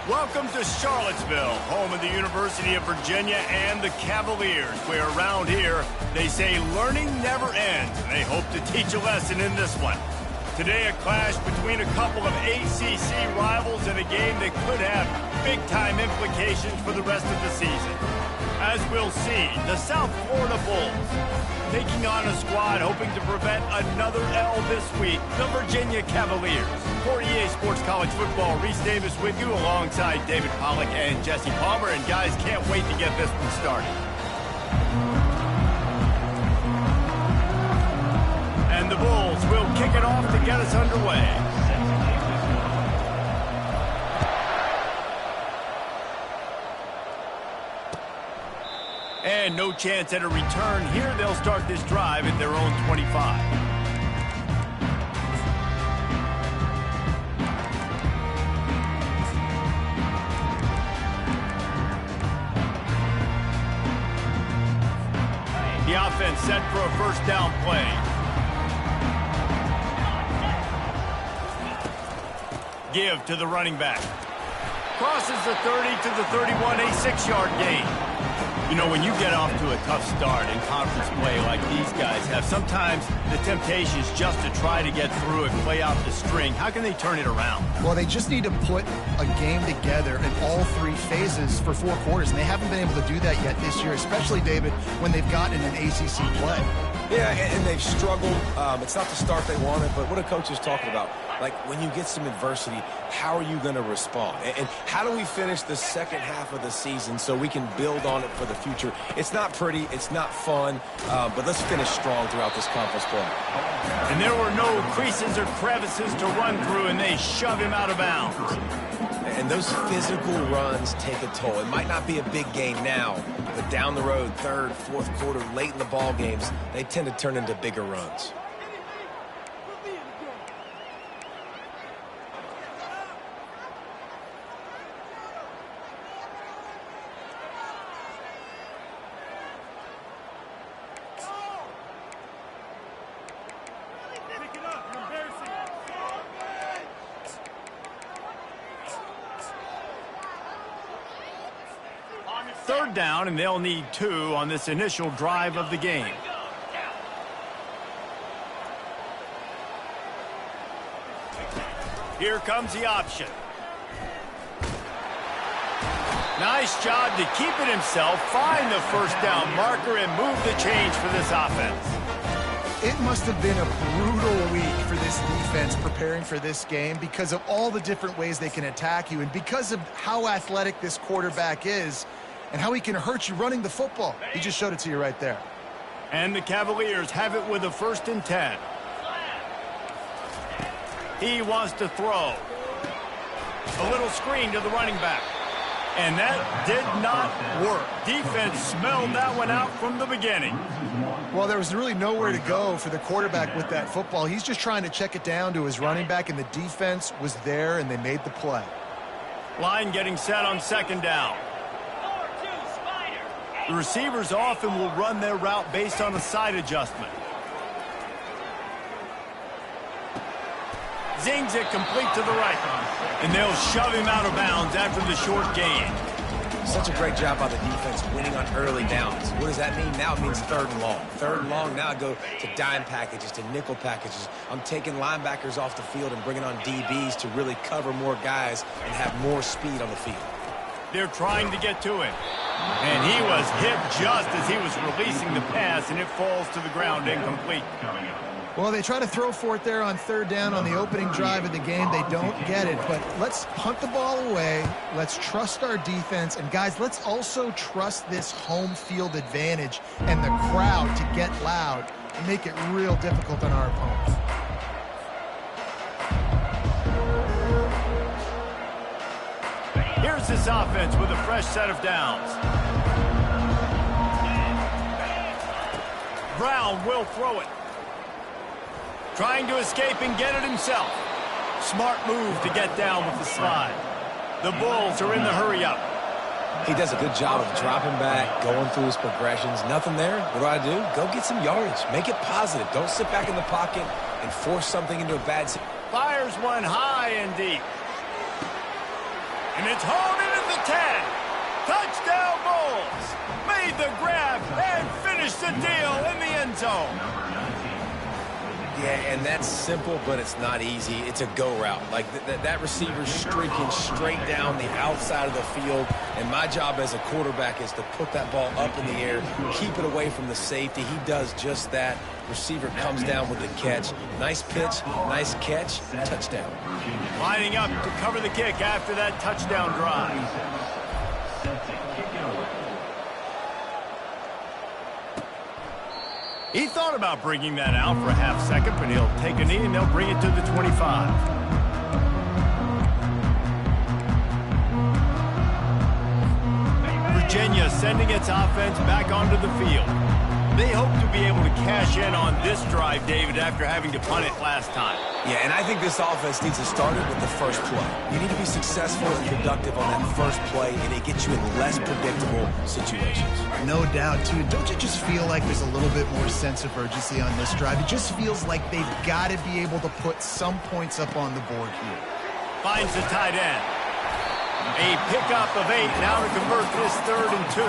Welcome to Charlottesville, home of the University of Virginia and the Cavaliers, where around here they say learning never ends, and they hope to teach a lesson in this one. Today, a clash between a couple of ACC rivals in a game that could have big-time implications for the rest of the season. As we'll see, the South Florida Bulls taking on a squad hoping to prevent another L this week, the Virginia Cavaliers. For EA Sports College Football, Reese Davis with you alongside David Pollack and Jesse Palmer. And guys, can't wait to get this one started. And the Bulls will kick it off to get us underway. And no chance at a return here. They'll start this drive at their own 25. The offense set for a first down play. Give to the running back. Crosses the 30 to the 31, a 6-yard gain. You know, when you get off to a tough start in conference play like these guys have, sometimes the temptation is just to try to get through and play out the string. How can they turn it around? Well, they just need to put a game together in all three phases for 4 quarters, and they haven't been able to do that yet this year, especially, David, when they've gotten an ACC play. Yeah, and they've struggled. It's not the start they wanted, but what a coach is talking about. Like, when you get some adversity, how are you going to respond? And how do we finish the second half of the season so we can build on it for the future? It's not pretty, it's not fun, but let's finish strong throughout this conference play. And there were no creases or crevices to run through, and they shove him out of bounds. And those physical runs take a toll. It might not be a big game now, but down the road, third, fourth quarter, late in the ball games, they tend to turn into bigger runs. Third down, and they'll need 2 on this initial drive of the game. Here comes the option. Nice job to keep it himself, find the first down marker, and move the change for this offense. It must have been a brutal week for this defense preparing for this game because of all the different ways they can attack you and because of how athletic this quarterback is and how he can hurt you running the football. He just showed it to you right there. And the Cavaliers have it with a 1st and 10. He wants to throw. A little screen to the running back. And that did not work. Defense smelled that one out from the beginning. Well, there was really nowhere to go for the quarterback with that football. He's just trying to check it down to his running back, and the defense was there, and they made the play. Line getting set on 2nd down. The receivers often will run their route based on a side adjustment. Zings it complete to the right. And they'll shove him out of bounds after the short gain. Such a great job by the defense winning on early downs. What does that mean? Now it means 3rd and long. 3rd and long, now I go to dime packages, to nickel packages. I'm taking linebackers off the field and bringing on DBs to really cover more guys and have more speed on the field. They're trying to get to him. And he was hit just as he was releasing the pass, and it falls to the ground incomplete. Well, they try to throw for it there on 3rd down on the opening drive of the game. They don't get it, but let's punt the ball away. Let's trust our defense. And, guys, let's also trust this home field advantage and the crowd to get loud and make it real difficult on our opponents. Here's this offense with a fresh set of downs. Brown will throw it. Trying to escape and get it himself. Smart move to get down with the slide. The Bulls are in the hurry-up. He does a good job of dropping back, going through his progressions. Nothing there. What do? Go get some yardage. Make it positive. Don't sit back in the pocket and force something into a bad situation. Fires one high and deep. And it's hauled in at the 10. Touchdown Bulls. Made the grab and finished the deal in the end zone. Yeah, and that's simple, but it's not easy. It's a go route. Like that receiver's streaking straight down the outside of the field, and my job as a quarterback is to put that ball up in the air, keep it away from the safety. He does just that. Receiver comes down with the catch. Nice pitch, nice catch, touchdown. Lining up to cover the kick after that touchdown drive. He thought about bringing that out for a half second, but he'll take a knee and they'll bring it to the 25. Virginia sending its offense back onto the field. They hope to be able to cash in on this drive, David, after having to punt it last time. Yeah, and I think this offense needs to start it with the first play. You need to be successful and productive on that first play, and it gets you in less predictable situations. No doubt, too. Don't you just feel like there's a little bit more sense of urgency on this drive? It just feels like they've got to be able to put some points up on the board here. Finds the tight end. A pickup of 8 now to convert this 3rd and 2.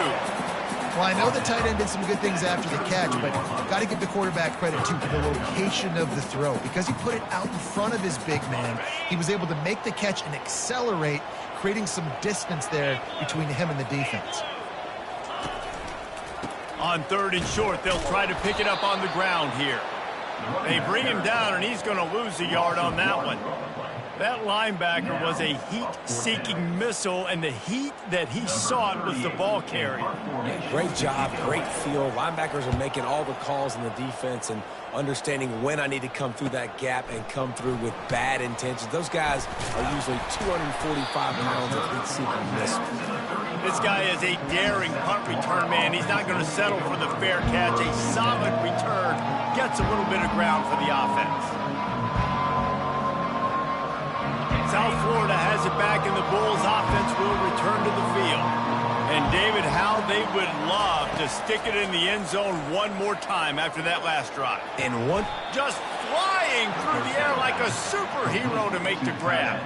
Well, I know the tight end did some good things after the catch, but got to give the quarterback credit, too, for the location of the throw. Because he put it out in front of his big man, he was able to make the catch and accelerate, creating some distance there between him and the defense. On 3rd and short, they'll try to pick it up on the ground here. They bring him down, and he's going to lose a yard on that one. That linebacker was a heat-seeking missile, and the heat that he sought was the ball carrier. Yeah, great job, great feel. Linebackers are making all the calls in the defense and understanding when I need to come through that gap and come through with bad intentions. Those guys are usually 245 pounds of heat-seeking missiles. This guy is a daring punt return man. He's not going to settle for the fair catch. A solid return gets a little bit of ground for the offense. South Florida has it back, and the Bulls offense will return to the field. And David, how they would love to stick it in the end zone one more time after that last drive. And one just flying through the air like a superhero to make the grab.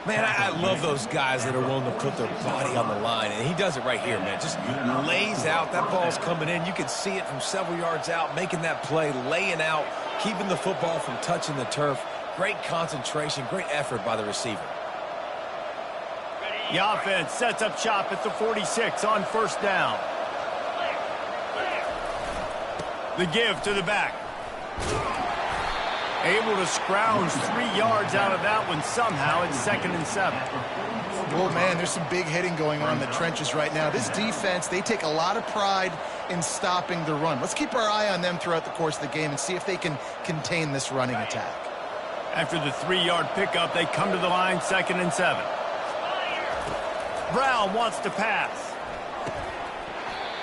Man, I love those guys that are willing to put their body on the line, and he does it right here, man. Just lays out. That ball's coming in. You can see it from several yards out, making that play, laying out, keeping the football from touching the turf. Great concentration, great effort by the receiver. The offense sets up shop at the 46 on 1st down. The give to the back. Able to scrounge 3 yards out of that one somehow. It's 2nd and 7. Oh, man, there's some big hitting going on in the trenches right now. This defense, they take a lot of pride in stopping the run. Let's keep our eye on them throughout the course of the game and see if they can contain this running attack. After the 3-yard pickup, they come to the line, 2nd and 7. Brown wants to pass.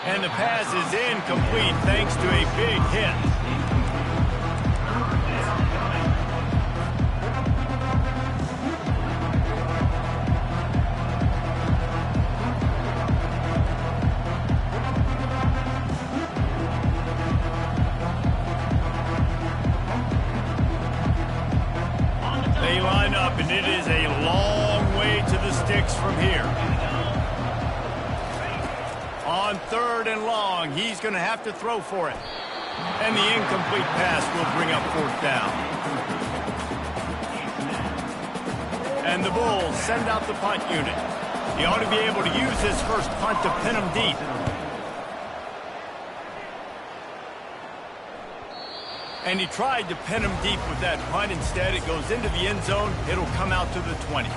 And the pass is incomplete thanks to a big hit. They line up, and it is a long way to the sticks from here. On 3rd and long, he's going to have to throw for it. And the incomplete pass will bring up 4th down. And the Bulls send out the punt unit. He ought to be able to use his first punt to pin him deep. And he tried to pin him deep with that punt. Instead, it goes into the end zone. It'll come out to the 20.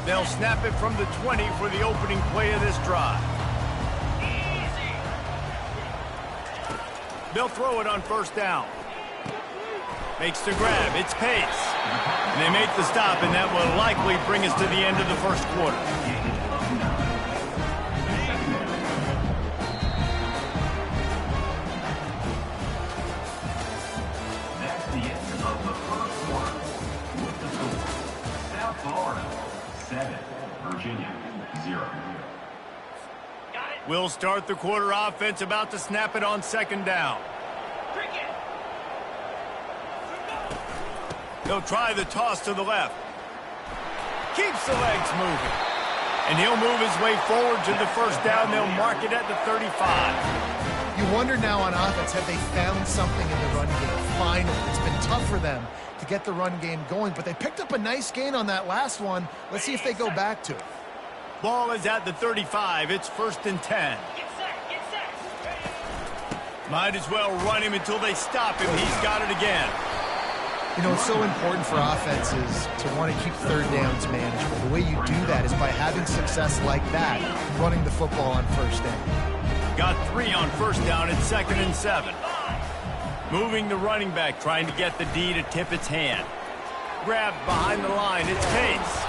They'll snap it from the 20 for the opening play of this drive. They'll throw it on 1st down. Makes the grab. It's Pace. And they make the stop, and that will likely bring us to the end of the 1st quarter. We'll start the quarter. Offense about to snap it on 2nd down. They'll try the toss to the left. keeps the legs moving. And he'll move his way forward to the first down. They'll mark it at the 35. You wonder now on offense, have they found something in the run game? Finally, it's been tough for them to get the run game going, but they picked up a nice gain on that last one. Let's see if they go back to it. Ball is at the 35. It's 1st and 10. Might as well run him until they stop him. He's got it again. You know, it's so important for offenses to want to keep third downs manageable. The way you do that is by having success like that, running the football on first down. Got 3 on first down. It's 2nd and 7. Moving the running back, trying to get the D to tip its hand. Grabbed behind the line. It's Pace.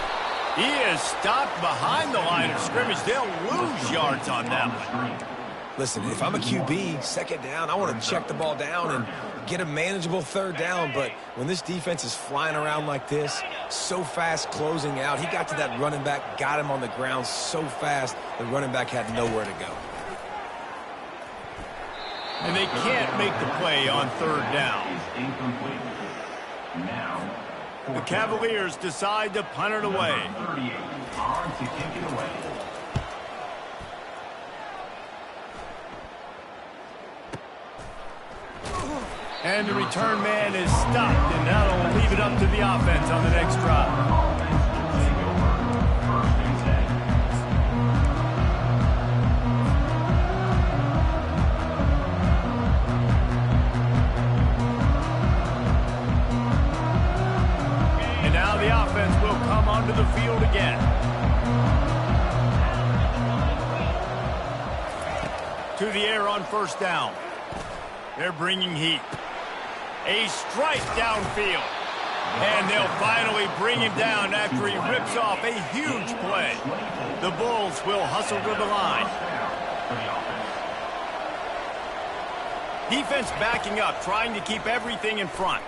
He is stopped behind the line of scrimmage. They'll lose yards on that one. Listen, if I'm a QB, 2nd down, I want to check the ball down and get a manageable 3rd down. But when this defense is flying around like this, so fast closing out, he got to that running back, got him on the ground so fast, the running back had nowhere to go. And they can't make the play on 3rd down. The Cavaliers decide to punt it away. And the return man is stopped, and that'll leave it up to the offense on the next drive. And now the offense will come onto the field again. To the air on 1st down. They're bringing heat. A strike downfield. And they'll finally bring him down after he rips off a huge play. The Bulls will hustle to the line. Defense backing up, trying to keep everything in front.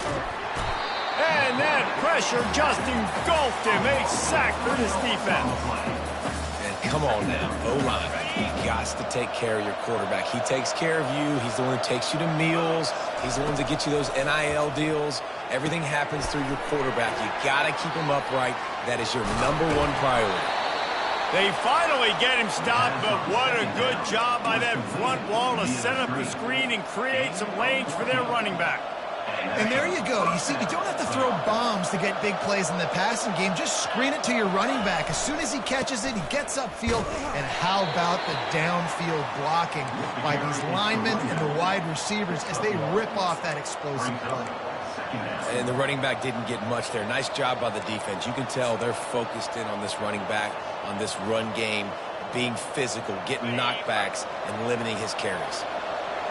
And that pressure just engulfed him. A sack for this defense. And come on now, O-line. You got to take care of your quarterback. He takes care of you. He's the one who takes you to meals. He's the one that gets you those NIL deals. Everything happens through your quarterback. You got to keep him upright. That is your #1 priority. They finally get him stopped, but what a good job by that front wall to set up the screen and create some lanes for their running back. And there you go. You see, you don't have to throw bombs to get big plays in the passing game. Just screen it to your running back. As soon as he catches it, he gets upfield. And how about the downfield blocking by these linemen and the wide receivers as they rip off that explosive play. And the running back didn't get much there. Nice job by the defense. You can tell they're focused in on this running back, on this run game, being physical, getting knockbacks, and limiting his carries.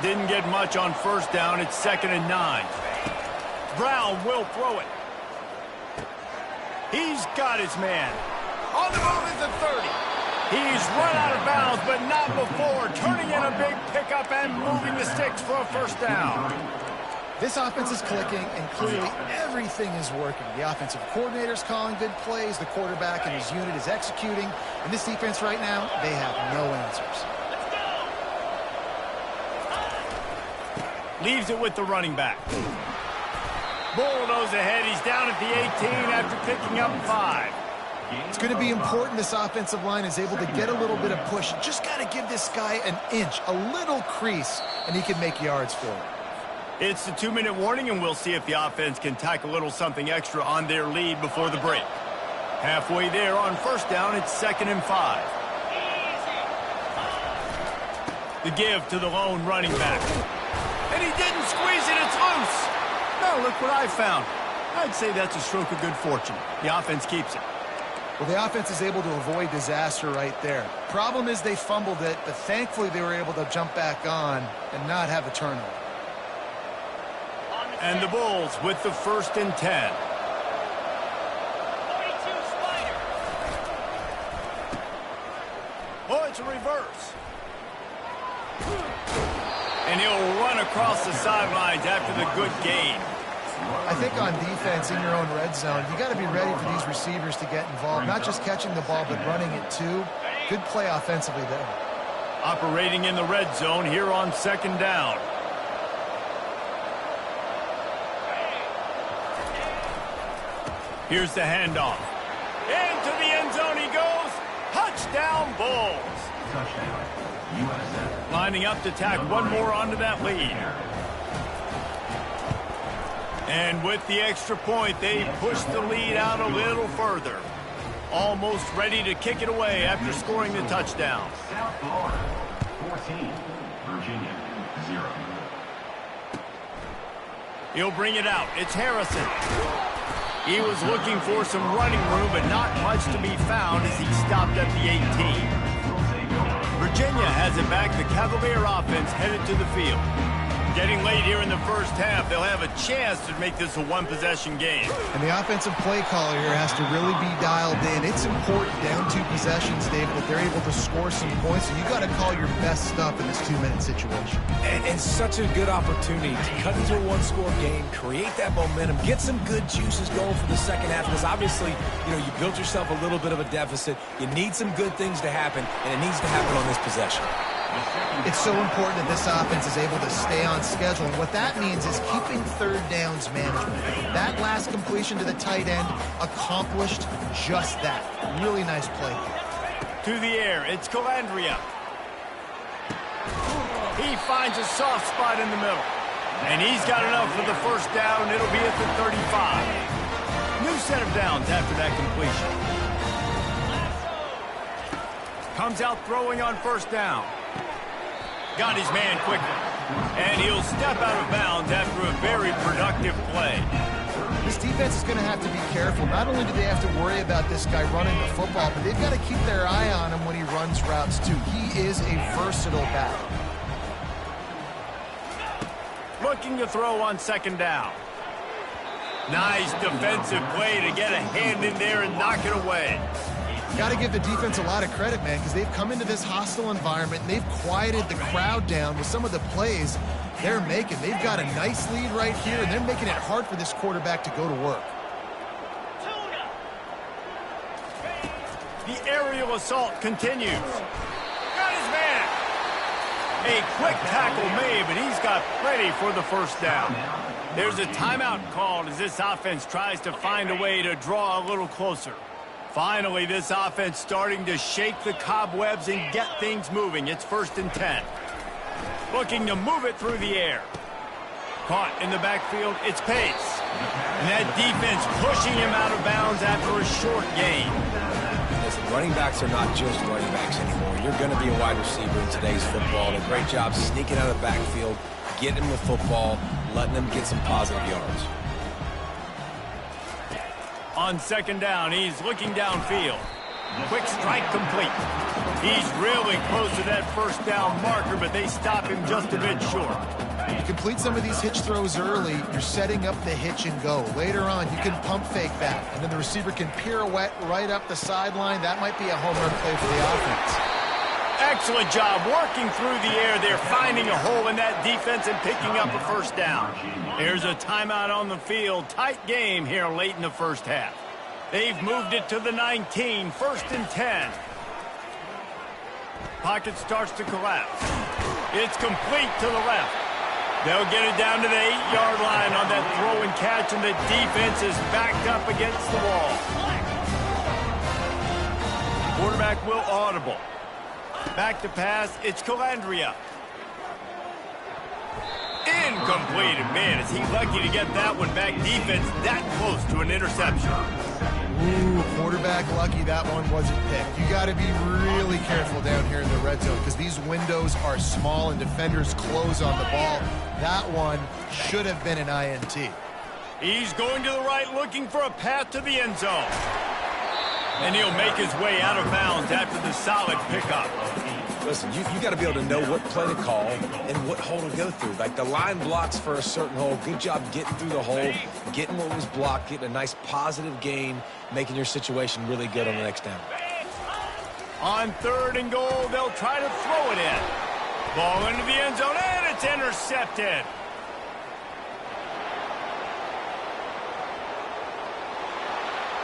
Didn't get much on 1st down. It's 2nd and 9. Brown will throw it. He's got his man. On the move is the 30. He's run out of bounds, but not before. Turning in a big pickup and moving the sticks for a 1st down. This offense is clicking, and clearly everything is working. The offensive coordinator's calling good plays. The quarterback and his unit is executing. And this defense right now, they have no answers. Leaves it with the running back. Bulldoze ahead. He's down at the 18 after picking up 5. It's going to be important this offensive line is able to get a little bit of push. Just got to give this guy an inch, a little crease, and he can make yards for it. It's the 2-minute warning, and we'll see if the offense can tack a little something extra on their lead before the break. Halfway there on 1st down, it's 2nd and 5. The give to the lone running back. And he didn't squeeze it, it's loose. Now look what I found. I'd say that's a stroke of good fortune. The offense keeps it. Well, the offense is able to avoid disaster right there. Problem is they fumbled it, but thankfully they were able to jump back on and not have a turnover. And the Bulls with the 1st and 10. Oh, it's a reverse. And he'll run across the sidelines after the good gain. I think on defense in your own red zone, you got to be ready for these receivers to get involved. Not just catching the ball, but running it too. Good play offensively there. Operating in the red zone here on 2nd down. Here's the handoff. Into the end zone he goes. Touchdown, Bulls. Touchdown, USF. Lining up to tack one more onto that lead. And with the extra point, they push the lead out a little further. Almost ready to kick it away after scoring the touchdown. South Florida, 14. Virginia, 0. He'll bring it out. It's Harrison. He was looking for some running room, but not much to be found as he stopped at the 18. Virginia has it back. The Cavalier offense headed to the field. Getting late here in the first half, they'll have a chance to make this a one-possession game. And the offensive play caller here has to really be dialed in. It's important down 2 possessions, David, that they're able to score some points, and you got to call your best stuff in this 2-minute situation. And such a good opportunity to cut into a one-score game, create that momentum, get some good juices going for the second half, because obviously, you know, you built yourself a little bit of a deficit. You need some good things to happen, and it needs to happen on this possession. It's so important that this offense is able to stay on schedule. And what that means is keeping third downs manageable. That last completion to the tight end accomplished just that. Really nice play. To the air, it's Calandria. He finds a soft spot in the middle. And he's got enough for the first down. It'll be at the 35. New set of downs after that completion. Comes out throwing on first down. Got his man quickly. And he'll step out of bounds after a very productive play. This defense is going to have to be careful. Not only do they have to worry about this guy running the football, but they've got to keep their eye on him when he runs routes too. He is a versatile back. Looking to throw on second down. Nice defensive play to get a hand in there and knock it away. Got to give the defense a lot of credit, man, because they've come into this hostile environment and they've quieted the crowd down with some of the plays they're making. They've got a nice lead right here, and they're making it hard for this quarterback to go to work. The aerial assault continues. Got his man. A quick tackle made, but he's got plenty for the first down. There's a timeout called as this offense tries to find a way to draw a little closer. Finally, this offense starting to shake the cobwebs and get things moving. It's 1st and 10. Looking to move it through the air. Caught in the backfield, it's Pace. And that defense pushing him out of bounds after a short gain. Listen, running backs are not just running backs anymore. You're going to be a wide receiver in today's football. And a great job sneaking out of the backfield, getting him the football, letting them get some positive yards. On second down, he's looking downfield. Quick strike complete. He's really close to that first down marker, but they stop him just a bit short. You complete some of these hitch throws early, you're setting up the hitch and go. Later on, you can pump fake that, and then the receiver can pirouette right up the sideline. That might be a home run play for the offense. Excellent job working through the air there, finding a hole in that defense and picking up a first down. There's a timeout on the field. Tight game here late in the first half. They've moved it to the 19, 1st and 10. Pocket starts to collapse. It's complete to the left. They'll get it down to the 8-yard line on that throw and catch, and the defense is backed up against the wall. Quarterback will audible. Back to pass, it's Calandria. Incomplete. Man, is he lucky to get that one back. Defense that close to an interception. Ooh, quarterback lucky that one wasn't picked. You got to be really careful down here in the red zone because these windows are small and defenders close on the ball. That one should have been an INT. He's going to the right, looking for a path to the end zone. And he'll make his way out of bounds after the solid pickup. Listen, you got to be able to know what play to call and what hole to go through. Like the line blocks for a certain hole. Good job getting through the hole, getting what was blocked, getting a nice positive gain, making your situation really good on the next down. On 3rd and goal, they'll try to throw it in. Ball into the end zone, and it's intercepted.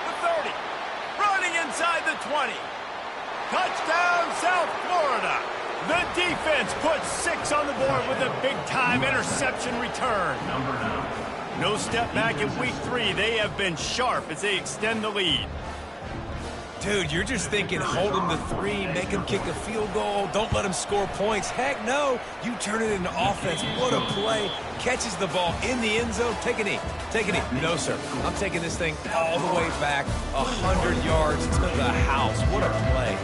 The 30, running inside the 20. Touchdown, South Florida. The defense puts 6 on the board with a big-time interception return. No step back in week 3. They have been sharp as they extend the lead. Dude, you're just thinking, hold him to 3, make him kick a field goal, don't let him score points. Heck no, you turn it into offense. What a play. Catches the ball in the end zone. Take a knee. Take a knee. No, sir. I'm taking this thing all the way back 100 yards to the house. What a play.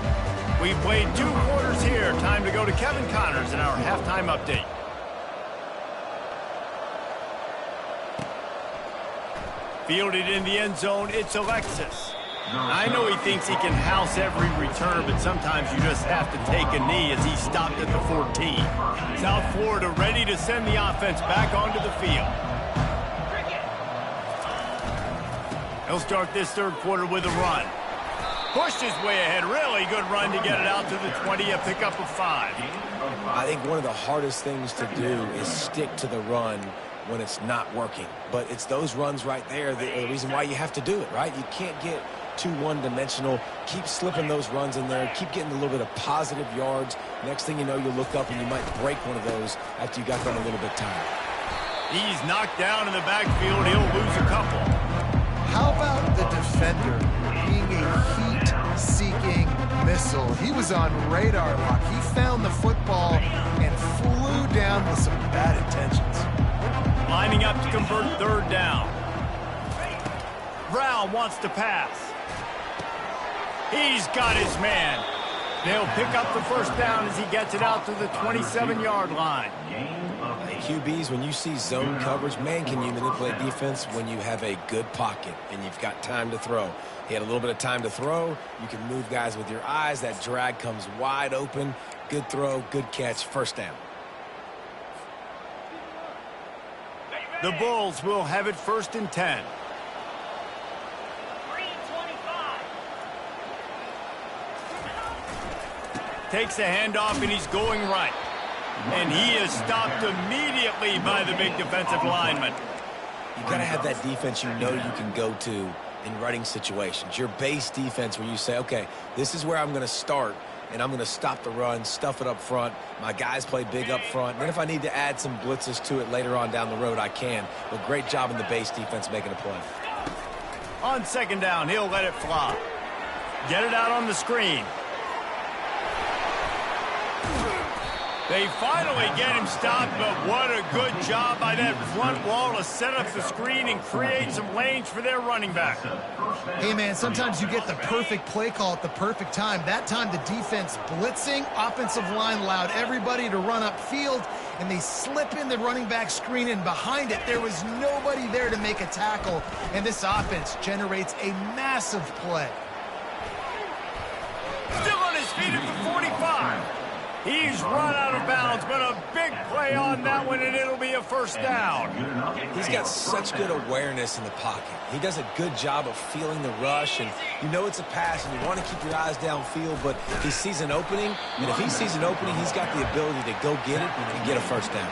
We played 2 quarters here. Time to go to Kevin Connors in our halftime update. Fielded in the end zone, it's Alexis. I know he thinks he can house every return, but sometimes you just have to take a knee as he stopped at the 14. South Florida ready to send the offense back onto the field. He'll start this third quarter with a run. Pushed his way ahead. Really good run to get it out to the 20, a pickup of 5. I think one of the hardest things to do is stick to the run when it's not working. But it's those runs right there that are the reason why you have to do it, right? You can't get too one-dimensional. Keep slipping those runs in there. Keep getting a little bit of positive yards. Next thing you know, you'll look up and you might break one of those after you got them a little bit tired. He's knocked down in the backfield. He'll lose a couple. How about the defender being a heat-seeking missile? He was on radar lock. He found the football and flew down with some bad intentions. Lining up to convert third down. Brown wants to pass. He's got his man. They'll pick up the first down as he gets it out to the 27-yard line. QBs, when you see zone coverage, man, can you manipulate defense when you have a good pocket and you've got time to throw. He had a little bit of time to throw. You can move guys with your eyes. That drag comes wide open. Good throw, good catch, first down. The Bulls will have it 1st and 10. Takes a handoff and he's going right. And he is stopped immediately by the big defensive lineman. You got to have that defense you know you can go to in running situations. Your base defense where you say, okay, this is where I'm going to start, and I'm going to stop the run, stuff it up front. My guys play big up front. Then if I need to add some blitzes to it later on down the road, I can. But great job in the base defense making a play. On second down, he'll let it fly. Get it out on the screen. They finally get him stopped, but what a good job by that front wall to set up the screen and create some lanes for their running back. Hey, man, sometimes you get the perfect play call at the perfect time. That time the defense blitzing, offensive line allowed everybody to run upfield, and they slip in the running back screen, and behind it there was nobody there to make a tackle, and this offense generates a massive play. Still on his feet at the 45. He's run out of bounds, but a big play on that one, and it'll be a first down. He's got such good awareness in the pocket. He does a good job of feeling the rush, and you know it's a pass, and you want to keep your eyes downfield, but he sees an opening, and if he sees an opening, he's got the ability to go get it and get a first down.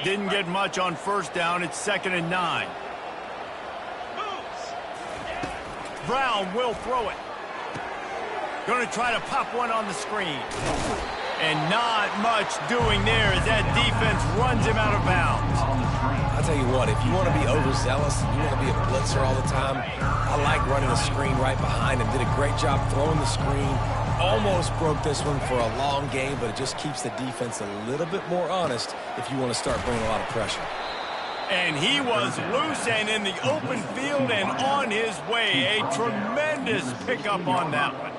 Didn't get much on first down. It's 2nd and 9. Brown will throw it. Going to try to pop one on the screen. And not much doing there as that defense runs him out of bounds. I'll tell you what, if you want to be overzealous, you want to be a blitzer all the time, I like running a screen right behind him. Did a great job throwing the screen. Almost broke this one for a long game, but it just keeps the defense a little bit more honest if you want to start bringing a lot of pressure. And he was loose and in the open field and on his way. A tremendous pickup on that one.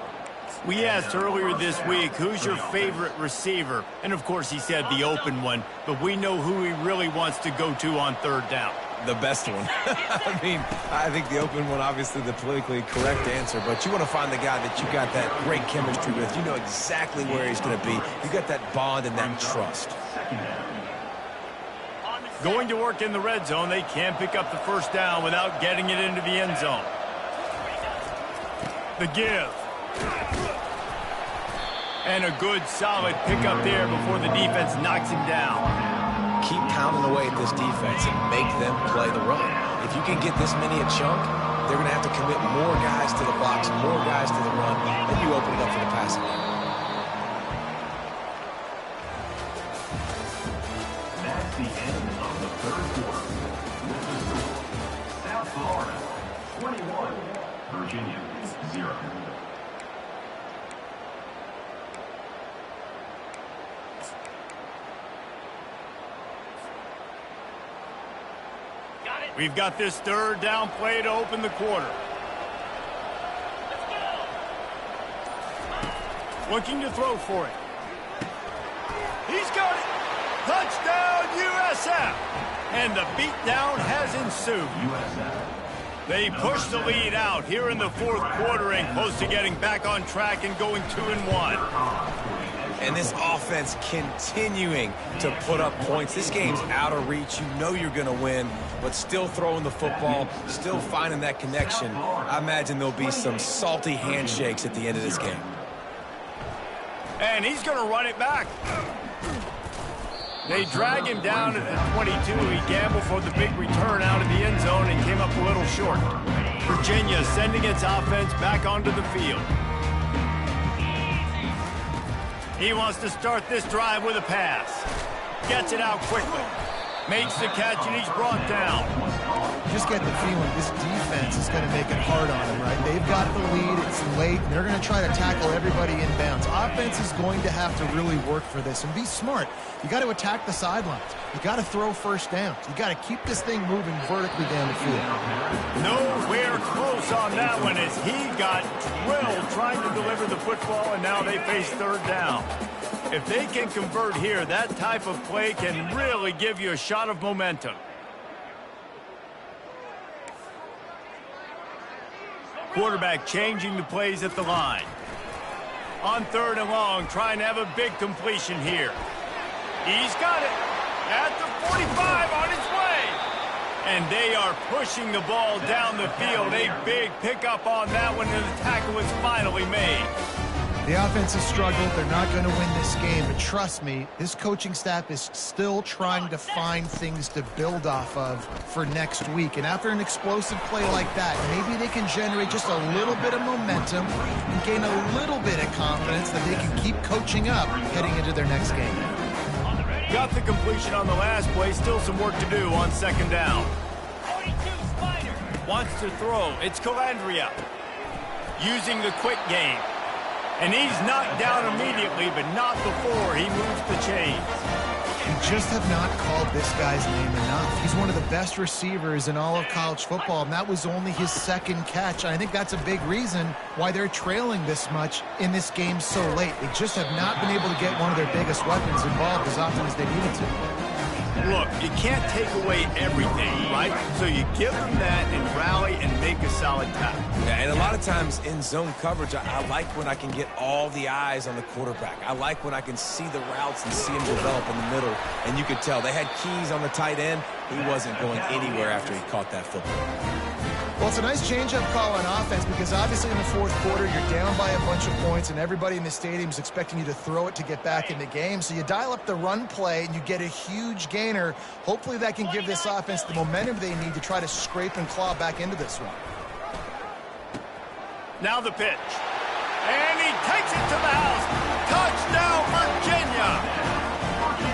We asked earlier this week, who's your favorite receiver? And, of course, he said the open one. But we know who he really wants to go to on third down. The best one. I mean, I think the open one, obviously the politically correct answer, but you want to find the guy that you got that great chemistry with. You know exactly where he's going to be. You got that bond and that trust. Going to work in the red zone, they can't pick up the first down without getting it into the end zone. The give. And a good, solid pickup there before the defense knocks him down. Keep pounding away at this defense and make them play the run. If you can get this many a chunk, they're going to have to commit more guys to the box, more guys to the run, and you open it up for the passing game. the end of the third quarter. With the score, South Florida 21, Virginia 0. We've got this third down play to open the quarter. Looking to throw for it. He's got it. Touchdown, USF. And the beatdown has ensued. They push the lead out here in the fourth quarter and close to getting back on track and going 2-1. And this offense continuing to put up points. This game's out of reach. You know you're going to win, but still throwing the football, still finding that connection. I imagine there'll be some salty handshakes at the end of this game. And he's going to run it back. They drag him down at the 22. He gambled for the big return out of the end zone and came up a little short. Virginia sending its offense back onto the field. He wants to start this drive with a pass. Gets it out quickly. Makes the catch, and he's brought down. Just get the feeling this defense is going to make it hard on them, right? They've got the lead. It's late. They're going to try to tackle everybody inbounds. Offense is going to have to really work for this and be smart. You got to attack the sidelines. You got to throw first downs. You got to keep this thing moving vertically down the field. Nowhere close on that one as he got drilled trying to deliver the football, and now they face third down. If they can convert here, that type of play can really give you a shot of momentum. Quarterback changing the plays at the line. On third and long, trying to have a big completion here. He's got it at the 45 on his way. And they are pushing the ball down the field. A big pickup on that one, and the tackle is finally made. The offense has struggled. They're not going to win this game, but trust me, this coaching staff is still trying to find things to build off of for next week. And after an explosive play like that, maybe they can generate just a little bit of momentum and gain a little bit of confidence that they can keep coaching up heading into their next game. Got the completion on the last play. Still some work to do on second down. 42 Spider wants to throw. It's Calandria using the quick game. And he's knocked down immediately, but not before he moves the chains. You just have not called this guy's name enough. He's one of the best receivers in all of college football, and that was only his second catch. I think that's a big reason why they're trailing this much in this game so late. They just have not been able to get one of their biggest weapons involved as often as they needed to. Look, you can't take away everything, right? So you give them that and rally and make a solid tackle. Yeah, and a lot of times in zone coverage, I like when I can get all the eyes on the quarterback. I like when I can see the routes and see him develop in the middle. And you could tell they had keys on the tight end. He wasn't going anywhere after he caught that football. Well, it's a nice change-up call on offense because obviously in the fourth quarter, you're down by a bunch of points and everybody in the stadium is expecting you to throw it to get back in the game. So you dial up the run play and you get a huge gainer. Hopefully that can give this offense the momentum they need to try to scrape and claw back into this one. Now the pitch. And he takes it to the house. Touchdown, Virginia.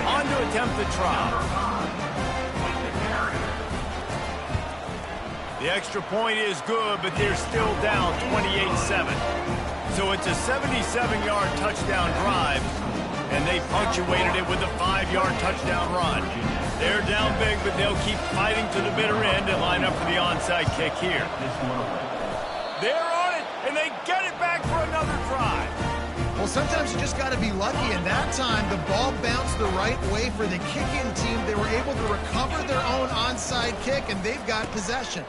On to attempt the try. The extra point is good, but they're still down 28-7. So it's a 77-yard touchdown drive, and they punctuated it with a 5-yard touchdown run. They're down big, but they'll keep fighting to the bitter end and line up for the onside kick here. They're on it, and they get it back for another drive. Well, sometimes you just got to be lucky, and that time the ball bounced the right way for the kick-in team. They were able to recover their own onside kick, and they've got possession.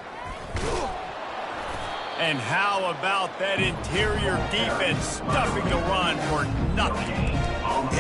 And how about that interior defense stuffing the run for nothing?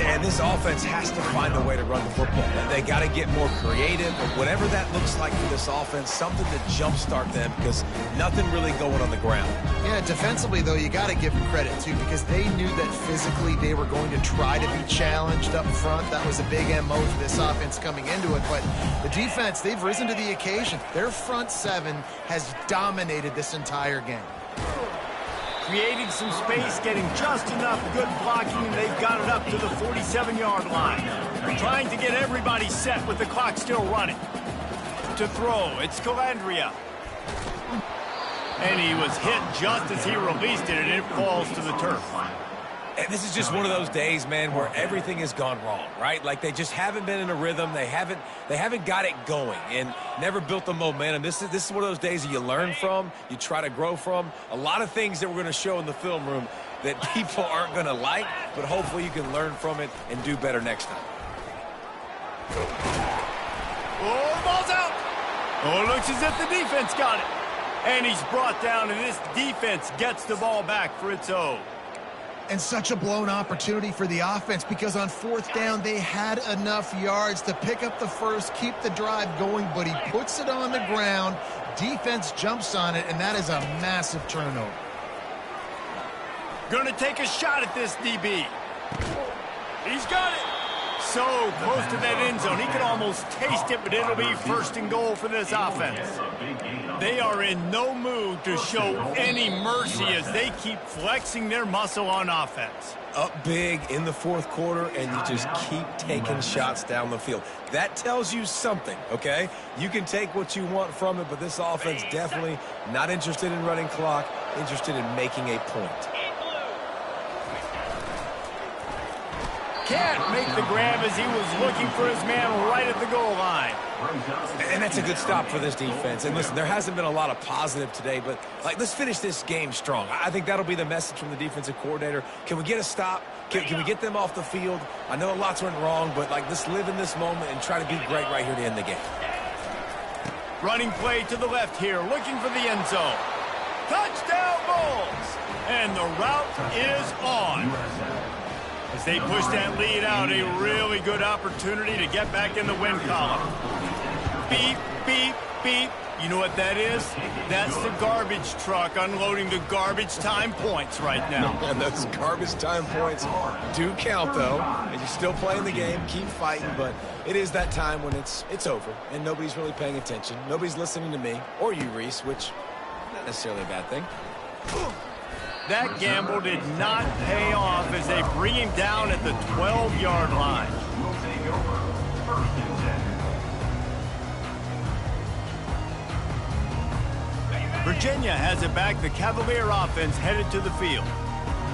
And this offense has to find a way to run the football. They got to get more creative, but whatever that looks like for this offense, something to jumpstart them because nothing really going on the ground. Yeah, defensively, though, you got to give them credit, too, because they knew that physically they were going to try to be challenged up front. That was a big MO for this offense coming into it. But the defense, they've risen to the occasion. Their front seven has dominated this entire game. creating some space, getting just enough good blocking, and they've got it up to the 47-yard line. They're trying to get everybody set with the clock still running. To throw, it's Calandria. And he was hit just as he released it, and it falls to the turf. And this is just one of those days, man, where everything has gone wrong, right? Like they just haven't been in a rhythm. They haven't got it going and never built the momentum. This is one of those days that you learn from, you try to grow from. A lot of things that we're going to show in the film room that people aren't going to like, but hopefully you can learn from it and do better next time. Oh, the ball's out. Oh, it looks as if the defense got it. And he's brought down, and this defense gets the ball back for its own. And such a blown opportunity for the offense because on fourth down, they had enough yards to pick up the first, keep the drive going, but he puts it on the ground. Defense jumps on it, and that is a massive turnover. Going to take a shot at this DB. He's got it. So close to that end zone. He can almost taste it, but it'll be first and goal for this offense. They are in no mood to show any mercy as they keep flexing their muscle on offense. Up big in the fourth quarter, and you just keep taking shots down the field. That tells you something, okay? You can take what you want from it, but this offense definitely not interested in running clock, interested in making a point. Can't make the grab as he was looking for his man right at the goal line. And that's a good stop for this defense. And listen, there hasn't been a lot of positive today, but let's finish this game strong. I think that'll be the message from the defensive coordinator. Can we get a stop? Can we get them off the field? I know a lot's went wrong, but let's live in this moment and try to be great right here to end the game. Running play to the left here, looking for the end zone. Touchdown Bulls! And the route is on. As they push that lead out, a really good opportunity to get back in the win column. Beep, beep, beep. You know what that is? That's the garbage truck unloading the garbage time points right now. And those garbage time points do count, though. And you're still playing the game, keep fighting, but it is that time when it's over, and nobody's really paying attention. Nobody's listening to me, or you, Reese, which not necessarily a bad thing. That gamble did not pay off as they bring him down at the 12-yard line. Will take over. First and 10. Virginia has it back. The Cavalier offense headed to the field.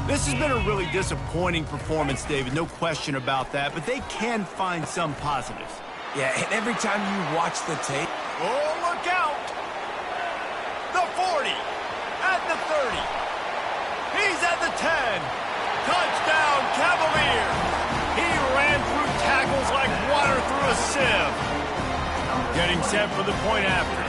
This has been a really disappointing performance, David. No question about that, but they can find some positives. Yeah, and every time you watch the tape. Oh, look out! The 40, at the 30. He's at the 10. Touchdown, Cavalier. He ran through tackles like water through a sieve. Getting set for the point after.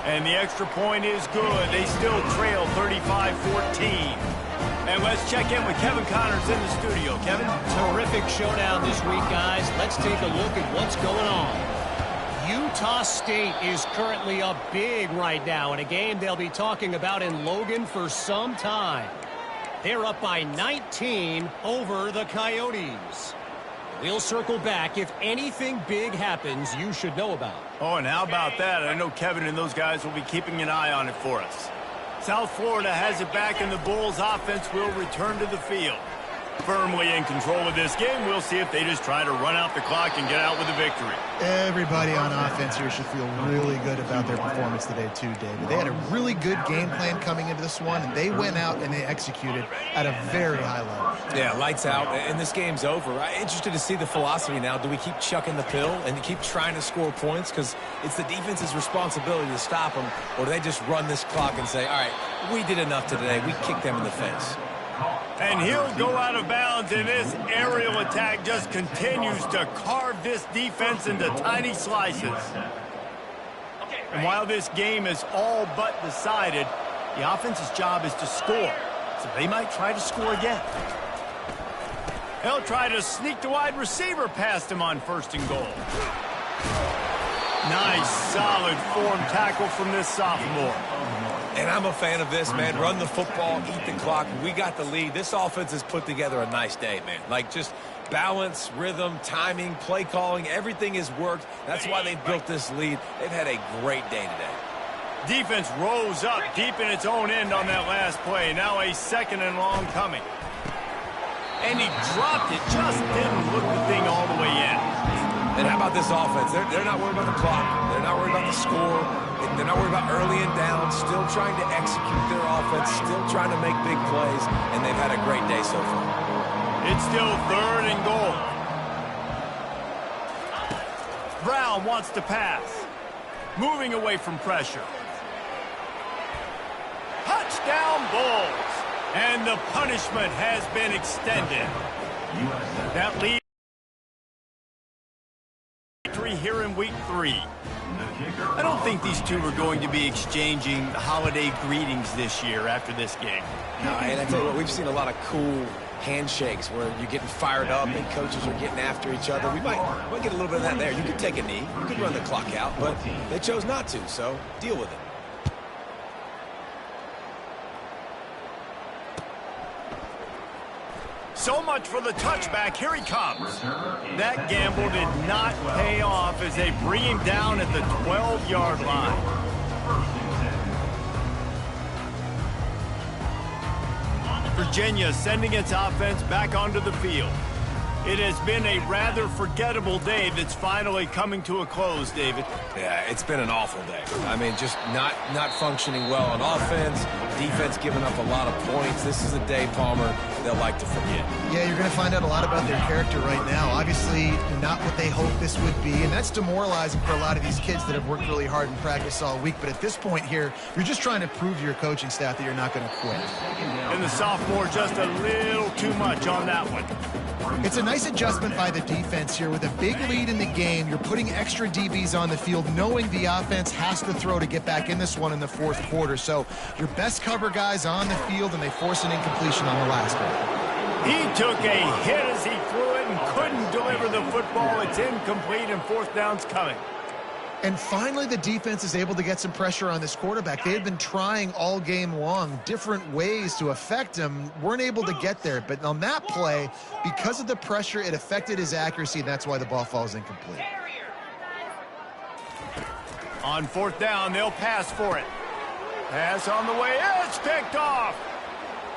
And the extra point is good. They still trail 35-14. And let's check in with Kevin Connors in the studio. Kevin? Terrific showdown this week, guys. Let's take a look at what's going on. Utah State is currently up big right now in a game they'll be talking about in Logan for some time. They're up by 19 over the Coyotes. We'll circle back if anything big happens you should know about. Oh, and how about that? I know Kevin and those guys will be keeping an eye on it for us. South Florida has it back, and the Bulls offense will return to the field. Firmly in control of this game. We'll see if they just try to run out the clock and get out with a victory. Everybody on offense here should feel really good about their performance today too, David. They had a really good game plan coming into this one, and they went out and they executed at a very high level. Yeah, lights out, and this game's over. I'm interested to see the philosophy now. Do we keep chucking the pill and keep trying to score points? Because it's the defense's responsibility to stop them, or do they just run this clock and say, all right, we did enough today. We kicked them in the face. And he'll go out of bounds, and this aerial attack just continues to carve this defense into tiny slices. And while this game is all but decided, the offense's job is to score. So they might try to score again. He'll try to sneak the wide receiver past him on first and goal. Nice, solid form tackle from this sophomore. And I'm a fan of this, man. Run the football, eat the clock. We got the lead. This offense has put together a nice day, man. Like, just balance, rhythm, timing, play calling, everything has worked. That's why they built this lead. They've had a great day today. Defense rose up deep in its own end on that last play. Now a second and long coming. And he dropped it. Just didn't look the thing all the way in. And how about this offense? They're not worried about the clock. They're not worried about the score. They're not worried about early and down. Still trying to execute their offense. Still trying to make big plays. And they've had a great day so far. It's still third and goal. Brown wants to pass. Moving away from pressure. Touchdown Bulls. And the punishment has been extended. That lead victory here in week 3. I don't think these two are going to be exchanging holiday greetings this year after this game. No, and I tell you what, we've seen a lot of cool handshakes where you're getting fired up and coaches are getting after each other. We might get a little bit of that there. You could take a knee. You could run the clock out, but they chose not to, so deal with it. So much for the touchback. Here he comes. That gamble did not pay off as they bring him down at the 12-yard line. Virginia sending its offense back onto the field. It has been a rather forgettable day that's finally coming to a close, David. Yeah, it's been an awful day. I mean, just not functioning well on offense, defense giving up a lot of points. This is a day, Palmer, they'll like to forget. Yeah, you're going to find out a lot about their character right now. Obviously, not what they hoped this would be, and that's demoralizing for a lot of these kids that have worked really hard in practice all week. But at this point here, you're just trying to prove to your coaching staff that you're not going to quit. And the sophomore just a little too much on that one. It's a nice adjustment by the defense here. With a big lead in the game, you're putting extra DBs on the field, knowing the offense has to throw to get back in this one in the fourth quarter. So your best cover guys on the field, and they force an incompletion on the last one. He took a hit as he threw it and couldn't deliver the football. It's incomplete, and fourth down's coming. And finally, the defense is able to get some pressure on this quarterback. They had been trying all game long different ways to affect him, weren't able to get there. But on that play, because of the pressure, it affected his accuracy, and that's why the ball falls incomplete. On fourth down, they'll pass for it. Pass on the way. It's picked off.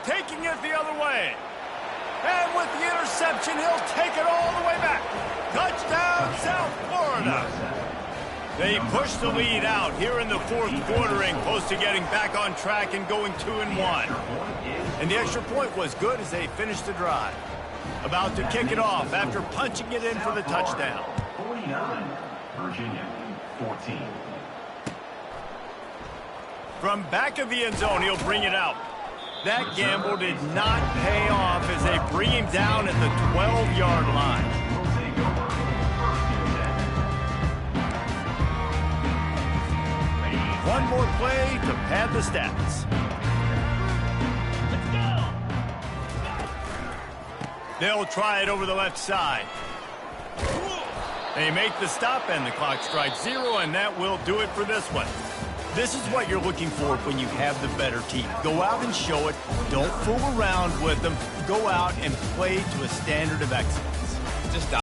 Taking it the other way. And with the interception, he'll take it all the way back. Touchdown, South Florida. They push the lead out here in the fourth quarter and close to getting back on track and going 2-1. And the extra point was good as they finished the drive. About to kick it off after punching it in for the touchdown. 49, Virginia, 14. From back of the end zone, he'll bring it out. That gamble did not pay off as they bring him down at the 12-yard line. One more play to pad the stats. They'll try it over the left side. They make the stop, and the clock strikes 0, and that will do it for this one. This is what you're looking for when you have the better team. Go out and show it. Don't fool around with them. Go out and play to a standard of excellence. Just